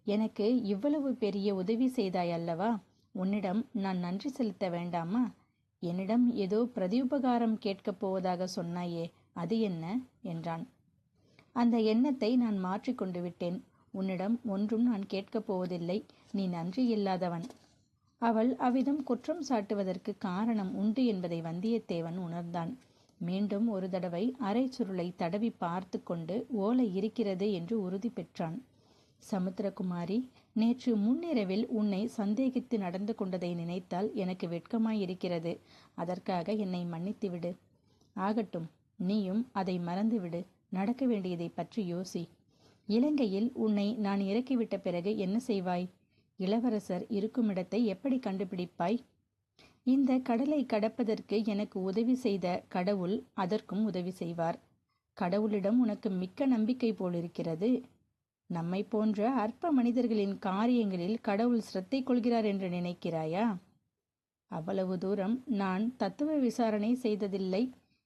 எனக்கு இவ்வளவு பெரிய உதவி செய்தாய் அல்லவா? உன்னிடம் நான் நன்றி செலுத்த வேண்டாமா? என்னிடம் ஏதோ பிரதியுபகாரம் கேட்கப் போவதாக சொன்னாயே, அது என்ன என்றான். அந்த எண்ணத்தை நான் மாற்றிக்கொண்டு விட்டேன். உன்னிடம் ஒன்றும் நான் கேட்கப் போவதில்லை. நீ நன்றி இல்லாதவன். அவள் அவ்விதம் குற்றம் சாட்டுவதற்கு காரணம் உண்டு என்பதை வந்தியத்தேவன் உணர்ந்தான். மீண்டும் ஒரு தடவை அரை சுருளை தடவி பார்த்து கொண்டு ஓலை இருக்கிறது என்று உறுதி பெற்றான். சமுத்திரகுமாரி, நேற்று முன்னிரவில் உன்னை சந்தேகித்து நடந்து கொண்டதை நினைத்தால் எனக்கு வெட்கமாயிருக்கிறது. அதற்காக என்னை மன்னித்துவிடு. ஆகட்டும், நீயும் அதை மறந்துவிடு. நடக்க வேண்டியதை பற்றி யோசி. இலங்கையில் உன்னை நான் இறக்கிவிட்ட பிறகு என்ன செய்வாய்? இளவரசர் இருக்குமிடத்தை எப்படி கண்டுபிடிப்பாய்? இந்த கடலை கடப்பதற்கு எனக்கு உதவி செய்த கடவுள் அதற்கும் உதவி செய்வார். கடவுளிடம் உனக்கு மிக்க நம்பிக்கை போலிருக்கிறது. நம்மை போன்ற அற்ப மனிதர்களின் காரியங்களில் கடவுள் சிரத்தை கொள்கிறார் என்று நினைக்கிறாயா? அவ்வளவு தூரம் நான் தத்துவ விசாரணை செய்ததில்லை.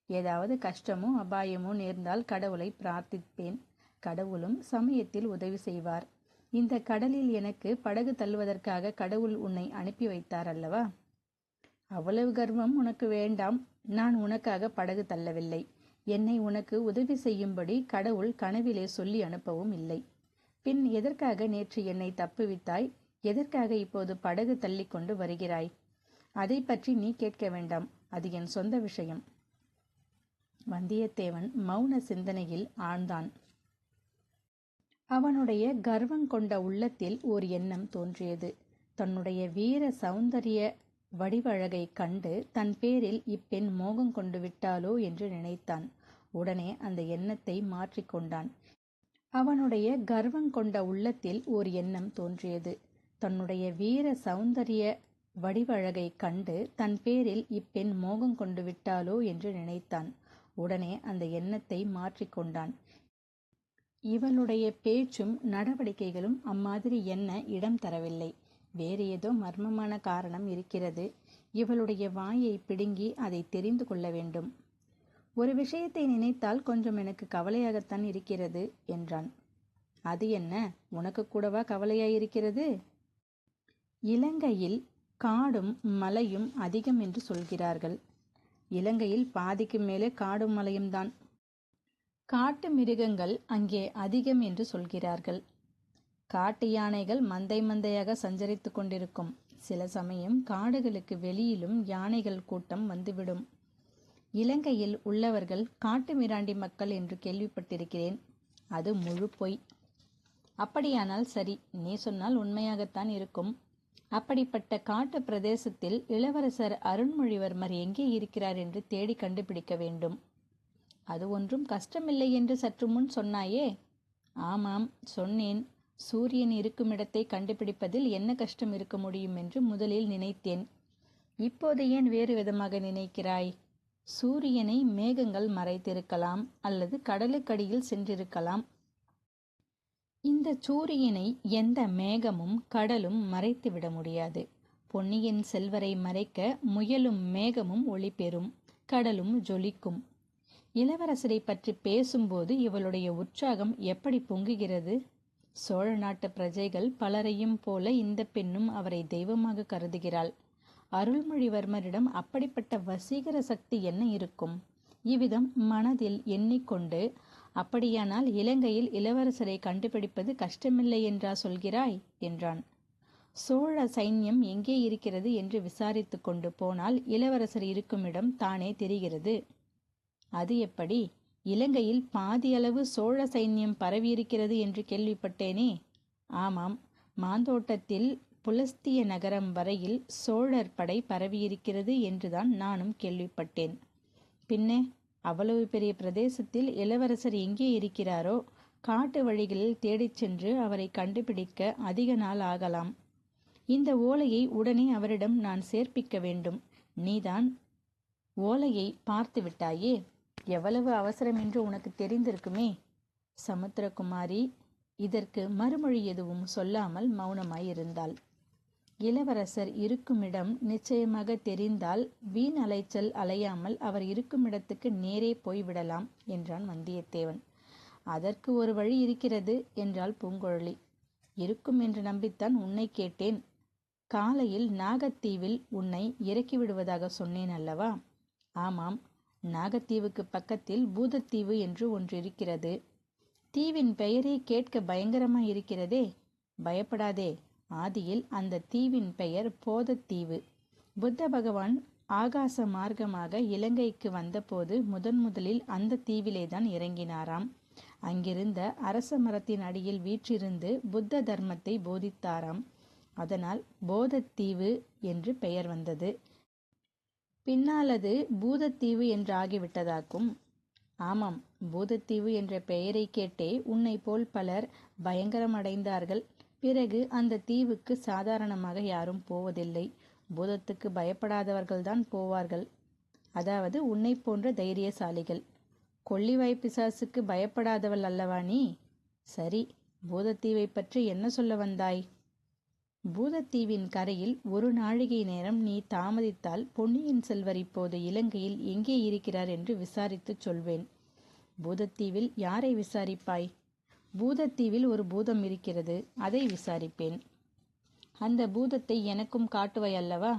ஏதாவது கஷ்டமோ அபாயமோ நேர்ந்தால் கடவுளை பிரார்த்திப்பேன். கடவுளும் சமயத்தில் உதவி செய்வார். இந்த கடலில் எனக்கு படகு தள்ளுவதற்காக கடவுள் உன்னை அனுப்பி வைத்தார் அல்லவா? அவ்வளவு கர்வம் உனக்கு வேண்டாம். நான் உனக்காக படகு தள்ளவில்லை. என்னை உனக்கு உதவி செய்யும்படி கடவுள் கனவிலே சொல்லி அனுப்பவும் இல்லை. பின் எதற்காக நேற்று என்னை தப்புவித்தாய்? எதற்காக இப்போது படகு தள்ளி கொண்டு வருகிறாய்? அதை பற்றி நீ கேட்க வேண்டாம். அது என் சொந்த விஷயம். வந்தியத்தேவன் மௌன சிந்தனையில் ஆழ்ந்தான். அவனுடைய கர்வம் கொண்ட உள்ளத்தில் ஓர் எண்ணம் தோன்றியது. தன்னுடைய வீர சௌந்தரிய வடிவழகை கண்டு தன் பேரில் இப்பெண் மோகம் கொண்டு விட்டாளோ என்று நினைத்தான். உடனே அந்த எண்ணத்தை மாற்றிக்கொண்டான். அவனுடைய கர்வம் கொண்ட உள்ளத்தில் ஓர் எண்ணம் தோன்றியது. தன்னுடைய வீர சௌந்தரிய வடிவழகை கண்டு தன் பேரில் இப்பெண் மோகம் கொண்டு விட்டாளோ என்று நினைத்தான். உடனே அந்த எண்ணத்தை மாற்றிக்கொண்டான். இவளுடைய பேச்சும் நடவடிக்கைகளும் அம்மாதிரி என்ன இடம் தரவில்லை. வேறு ஏதோ மர்மமான காரணம் இருக்கிறது. இவளுடைய வாயை பிடுங்கி அதை தெரிந்து கொள்ள வேண்டும். ஒரு விஷயத்தை நினைத்தால் கொஞ்சம் எனக்கு கவலையாகத்தான் இருக்கிறது என்றான். அது என்ன, உனக்கு கூடவா கவலையாயிருக்கிறது? இலங்கையில் காடும் மலையும் அதிகம் என்று சொல்கிறார்கள். இலங்கையில் பாதிக்கு மேலே காடும் மலையும் தான். காட்டு மிருகங்கள் அங்கே அதிகம் என்று சொல்கிறார்கள். காட்டு யானைகள் மந்தை மந்தையாக சஞ்சரித்து கொண்டிருக்கும். சில சமயம் காடுகளுக்கு வெளியிலும் யானைகள் கூட்டம் வந்துவிடும். இலங்கையில் உள்ளவர்கள் காட்டு மிராண்டி மக்கள் என்று கேள்விப்பட்டிருக்கிறேன். அது முழு பொய். அப்படியானால் சரி, நீ சொன்னால் உண்மையாகத்தான் இருக்கும். அப்படிப்பட்ட காட்டு பிரதேசத்தில் இளவரசர் அருண்மொழிவர்மர் எங்கே இருக்கிறார் என்று தேடி கண்டுபிடிக்க வேண்டும். அது ஒன்றும் கஷ்டமில்லை என்று சற்று முன் சொன்னாயே? ஆமாம், சொன்னேன். சூரியன் இருக்கும் இடத்தை கண்டுபிடிப்பதில் என்ன கஷ்டம் இருக்க முடியும் என்று முதலில் நினைத்தேன். இப்போது ஏன் வேறு விதமாக நினைக்கிறாய்? சூரியனை மேகங்கள் மறைத்திருக்கலாம், அல்லது கடலுக்கடியில் சென்றிருக்கலாம். இந்த சூரியனை எந்த மேகமும் கடலும் மறைத்துவிட முடியாது. பொன்னியின் செல்வரை மறைக்க முயலும் மேகமும் ஒளி பெறும், கடலும் ஜொலிக்கும். இளவரசரை பற்றி பேசும்போது இவளுடைய உற்சாகம் எப்படி பொங்குகிறது! சோழ நாட்டு பிரஜைகள் பலரையும் போல இந்த பெண்ணும் அவரை தெய்வமாக கருதுகிறாள். அருள்மொழிவர்மரிடம் அப்படிப்பட்ட வசீகர சக்தி என்ன இருக்கும்? இவ்விதம் மனதில் எண்ணிக்கொண்டு, அப்படியானால் இலங்கையில் இளவரசரை கண்டுபிடிப்பது கஷ்டமில்லை என்றா சொல்கிறாய் என்றான். சோழ சைன்யம் எங்கே இருக்கிறது என்று விசாரித்து கொண்டு போனால் இளவரசர் இருக்கும் இடம் தானே தெரிகிறது. அது எப்படி? இலங்கையில் பாதியளவு சோழ சைன்யம் பரவியிருக்கிறது என்று கேள்விப்பட்டேனே. ஆமாம், மாந்தோட்டத்தில் புலஸ்திய நகரம் வரையில் சோழர் படை பரவியிருக்கிறது என்றுதான் நானும் கேள்விப்பட்டேன். பின்னே அவ்வளவு பெரிய பிரதேசத்தில் இளவரசர் எங்கே இருக்கிறாரோ காட்டு வழிகளில் தேடிச் சென்று அவரை கண்டுபிடிக்க அதிக நாள் ஆகலாம். இந்த ஓலையை உடனே அவரிடம் நான் சேர்ப்பிக்க வேண்டும். நீதான் ஓலையை பார்த்து விட்டாயே, எவ்வளவு அவசரம் என்று உனக்கு தெரிந்திருக்குமே. சமுத்திரகுமாரி இதற்கு மறுமொழி எதுவும் சொல்லாமல் மௌனமாயிருந்தாள். இளவரசர் இருக்குமிடம் நிச்சயமாக தெரிந்தால் வீண் அலைச்சல் அலையாமல் அவர் இருக்குமிடத்துக்கு நேரே போய்விடலாம் என்றான் வந்தியத்தேவன். அதற்கு ஒரு வழி இருக்கிறது என்றாள் பூங்குழலி. இருக்கும் என்று நம்பித்தான் உன்னை கேட்டேன். காலையில் நாகத்தீவில் உன்னை இறக்கிவிடுவதாக சொன்னேன் அல்லவா? ஆமாம், நாகத்தீவுக்கு பக்கத்தில் பூதத்தீவு என்று ஒன்று இருக்கிறது. தீவின் பெயரே கேட்க பயங்கரமாய் இருக்கிறதே. பயப்படாதே, ஆதியில் அந்த தீவின் பெயர் போதத்தீவு. புத்த பகவான் ஆகாச மார்க்கமாக இலங்கைக்கு வந்தபோது முதலில் அந்த தீவிலேதான் இறங்கினாராம். அங்கிருந்த அரச மரத்தின் அடியில் வீற்றிருந்து புத்த தர்மத்தை போதித்தாராம். அதனால் போதத்தீவு என்று பெயர் வந்தது. பின்னால் அது பூதத்தீவு என்று ஆகிவிட்டதாக்கும். ஆமாம், பூதத்தீவு என்ற பெயரை கேட்டே உன்னை போல் பலர் பயங்கரம் அடைந்தார்கள். பிறகு அந்த தீவுக்கு சாதாரணமாக யாரும் போவதில்லை. பூதத்துக்கு பயப்படாதவர்கள்தான் போவார்கள். அதாவது உன்னை போன்ற தைரியசாலிகள். கொள்ளிவாய் பிசாசுக்கு பயப்படாதவள் அல்லவா நீ? சரி, பூதத்தீவை பற்றி என்ன சொல்ல வந்தாய்? பூதத்தீவின் கரையில் ஒரு நாழிகை நேரம் நீ தாமதித்தால் பொன்னியின் செல்வர் இப்போது இலங்கையில் எங்கே இருக்கிறார் என்று விசாரித்துச் சொல்வேன். பூதத்தீவில் யாரை விசாரிப்பாய்? பூதத்தீவில் ஒரு பூதம் இருக்கிறது, அதை விசாரிப்பேன். அந்த பூதத்தை எனக்கும் காட்டுவாய் அல்லவா?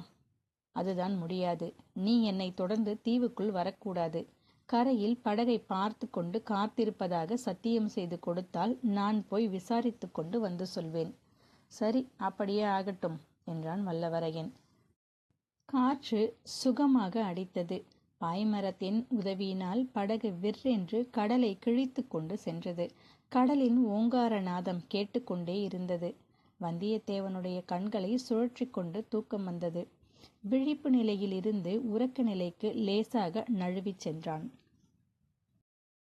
அதுதான் முடியாது. நீ என்னை தொடர்ந்து தீவுக்குள் வரக்கூடாது. கரையில் படகை பார்த்து கொண்டு காத்திருப்பதாக சத்தியம் செய்து கொடுத்தால் நான் போய் விசாரித்து கொண்டு வந்து சொல்வேன். சரி, அப்படியே ஆகட்டும் என்றான் வல்லவரையன். காற்று சுகமாக அடித்தது. பாய்மரத்தின் உதவியினால் படகு விற்றென்று கடலை கிழித்து கொண்டு சென்றது. கடலின் ஓங்கார நாதம் கேட்டுக்கொண்டே இருந்தது. வந்தியத்தேவனுடைய கண்களை சுழற்றி கொண்டு தூக்கம் வந்தது. விழிப்பு நிலையில் இருந்து உறக்க நிலைக்கு லேசாக நழுவிச் சென்றான்.